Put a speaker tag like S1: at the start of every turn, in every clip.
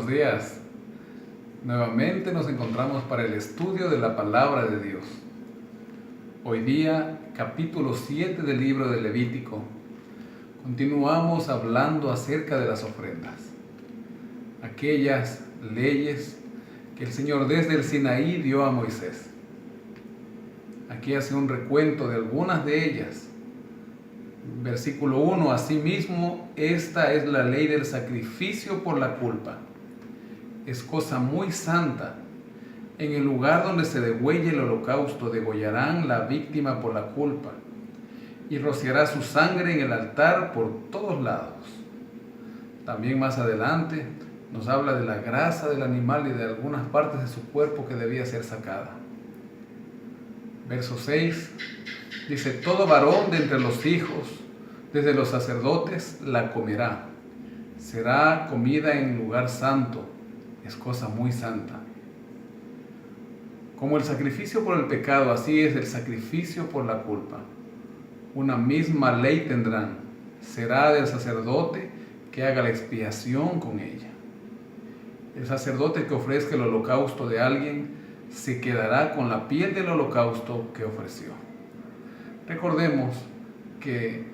S1: Buenos días. Nuevamente nos encontramos para el estudio de la palabra de Dios. Hoy día, capítulo 7 del libro de Levítico. Continuamos hablando acerca de las ofrendas. Aquellas leyes que el Señor desde el Sinaí dio a Moisés. Aquí hace un recuento de algunas de ellas. Versículo 1, asimismo, esta es la ley del sacrificio por la culpa. Es cosa muy santa. En el lugar donde se degüelle el holocausto, degollarán la víctima por la culpa, y rociará su sangre en el altar por todos lados. También más adelante nos habla de la grasa del animal y de algunas partes de su cuerpo que debía ser sacada. Verso 6 dice: todo varón de entre los hijos, desde los sacerdotes, la comerá. Será comida en lugar santo, es cosa muy santa. Como el sacrificio por el pecado, así es el sacrificio por la culpa. Una misma ley tendrán. Será del sacerdote que haga la expiación con ella. El sacerdote que ofrezca el holocausto de alguien se quedará con la piel del holocausto que ofreció. Recordemos que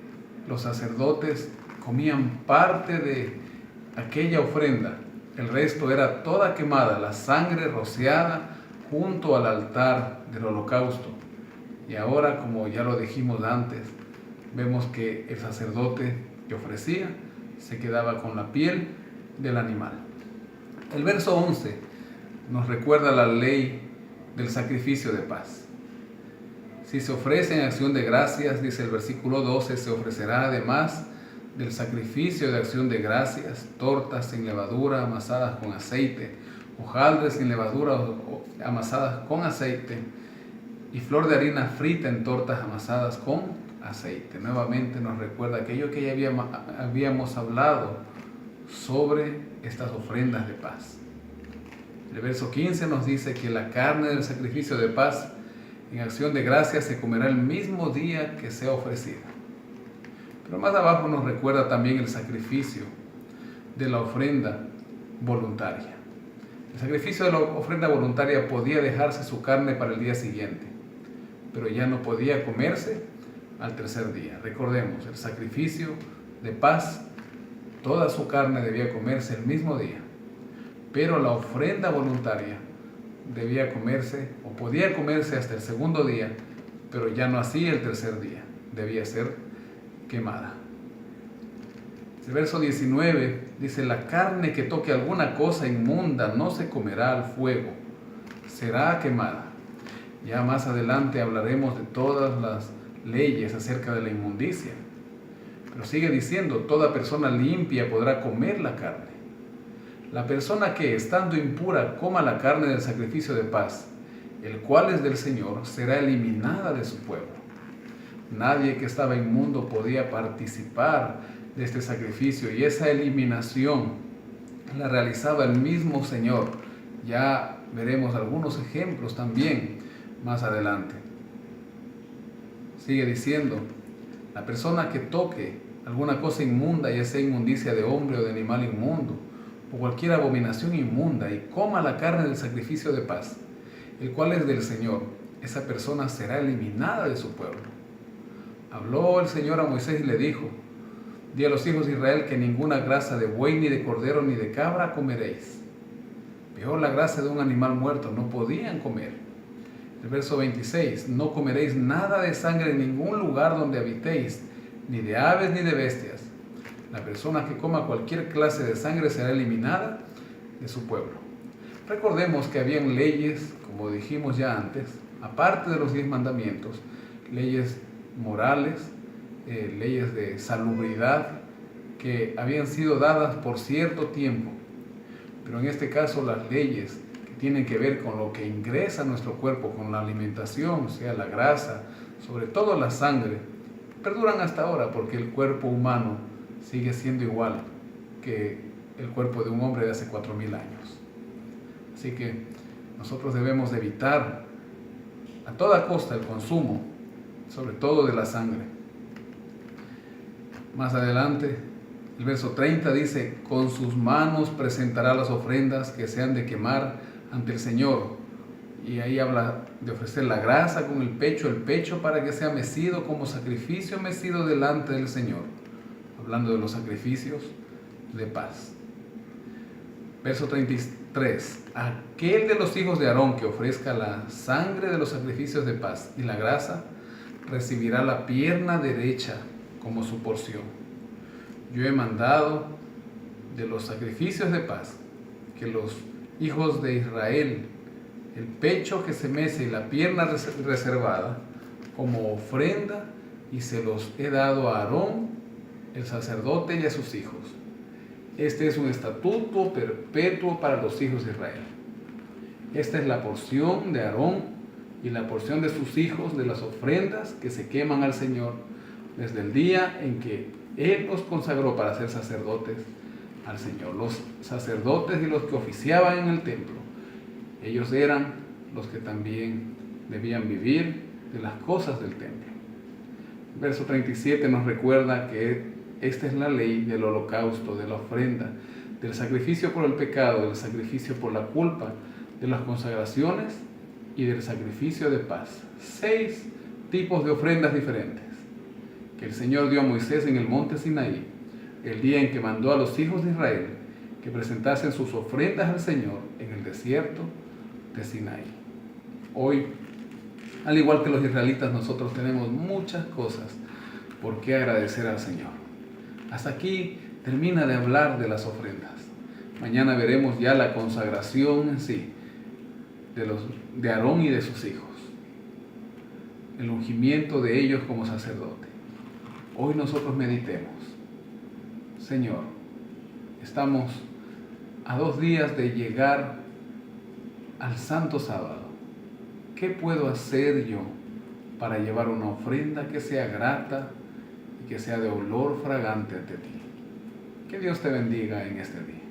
S1: los sacerdotes comían parte de aquella ofrenda. El resto era toda quemada, la sangre rociada junto al altar del holocausto. Y ahora, como ya lo dijimos antes, vemos que el sacerdote que ofrecía se quedaba con la piel del animal. El verso 11 nos recuerda la ley del sacrificio de paz. Si se ofrece en acción de gracias, dice el versículo 12, se ofrecerá además del sacrificio de acción de gracias, tortas sin levadura amasadas con aceite, hojaldres sin levadura amasadas con aceite, y flor de harina frita en tortas amasadas con aceite. Nuevamente nos recuerda aquello que ya habíamos hablado sobre estas ofrendas de paz. El verso 15 nos dice que la carne del sacrificio de paz en acción de gracias se comerá el mismo día que sea ofrecida. Pero más abajo nos recuerda también el sacrificio de la ofrenda voluntaria. El sacrificio de la ofrenda voluntaria podía dejarse su carne para el día siguiente, pero ya no podía comerse al tercer día. Recordemos, el sacrificio de paz, toda su carne debía comerse el mismo día, pero la ofrenda voluntaria debía comerse o podía comerse hasta el segundo día, pero ya no así el tercer día, debía ser quemada. El verso 19 dice: la carne que toque alguna cosa inmunda no se comerá al fuego, será quemada. Ya más adelante hablaremos de todas las leyes acerca de la inmundicia, pero sigue diciendo: toda persona limpia podrá comer la carne. La persona que, estando impura, coma la carne del sacrificio de paz, el cual es del Señor, será eliminada de su pueblo. Nadie que estaba inmundo podía participar de este sacrificio, y esa eliminación la realizaba el mismo Señor. Ya veremos algunos ejemplos también más adelante. Sigue diciendo: la persona que toque alguna cosa inmunda, ya sea inmundicia de hombre o de animal inmundo, o cualquier abominación inmunda, y coma la carne del sacrificio de paz, el cual es del Señor, esa persona será eliminada de su pueblo. Habló el Señor a Moisés y le dijo: di a los hijos de Israel que ninguna grasa de buey, ni de cordero, ni de cabra comeréis. Peor la grasa de un animal muerto, no podían comer. El verso 26, no comeréis nada de sangre en ningún lugar donde habitéis, ni de aves ni de bestias. La persona que coma cualquier clase de sangre será eliminada de su pueblo. Recordemos que habían leyes, como dijimos ya antes, aparte de los 10 mandamientos, leyes morales, leyes de salubridad que habían sido dadas por cierto tiempo. Pero en este caso las leyes que tienen que ver con lo que ingresa a nuestro cuerpo, con la alimentación, sea la grasa, sobre todo la sangre, perduran hasta ahora, porque el cuerpo humano sigue siendo igual que el cuerpo de un hombre de hace 4000 años. Así que nosotros debemos evitar a toda costa el consumo, sobre todo de la sangre. Más adelante El verso 30 dice, con sus manos presentará las ofrendas que se han de quemar ante el Señor. Y ahí habla de ofrecer la grasa con el pecho para que sea mecido como sacrificio mecido delante del Señor. Hablando de los sacrificios de paz. Verso 33. Aquel de los hijos de Aarón que ofrezca la sangre de los sacrificios de paz y la grasa, recibirá la pierna derecha como su porción. Yo he mandado de los sacrificios de paz que los hijos de Israel, el pecho que se mece y la pierna reservada, como ofrenda, y se los he dado a Aarón, el sacerdote, y a sus hijos. Este es un estatuto perpetuo para los hijos de Israel. Esta es la porción de Aarón y la porción de sus hijos de las ofrendas que se queman al Señor desde el día en que Él los consagró para ser sacerdotes al Señor. Los sacerdotes y los que oficiaban en el templo, ellos eran los que también debían vivir de las cosas del templo. Verso 37 nos recuerda que esta es la ley del holocausto, de la ofrenda, del sacrificio por el pecado, del sacrificio por la culpa, de las consagraciones y del sacrificio de paz. 6 tipos de ofrendas diferentes que el Señor dio a Moisés en el monte Sinaí, el día en que mandó a los hijos de Israel que presentasen sus ofrendas al Señor en el desierto de Sinaí. Hoy, al igual que los israelitas, nosotros tenemos muchas cosas por qué agradecer al Señor. Hasta aquí termina de hablar de las ofrendas. Mañana veremos ya la consagración en sí de Aarón y de sus hijos, el ungimiento de ellos como sacerdote. Hoy nosotros meditemos, Señor, estamos a 2 días de llegar al Santo Sábado. ¿Qué puedo hacer yo para llevar una ofrenda que sea grata y que sea de olor fragante ante ti? Que Dios te bendiga en este día.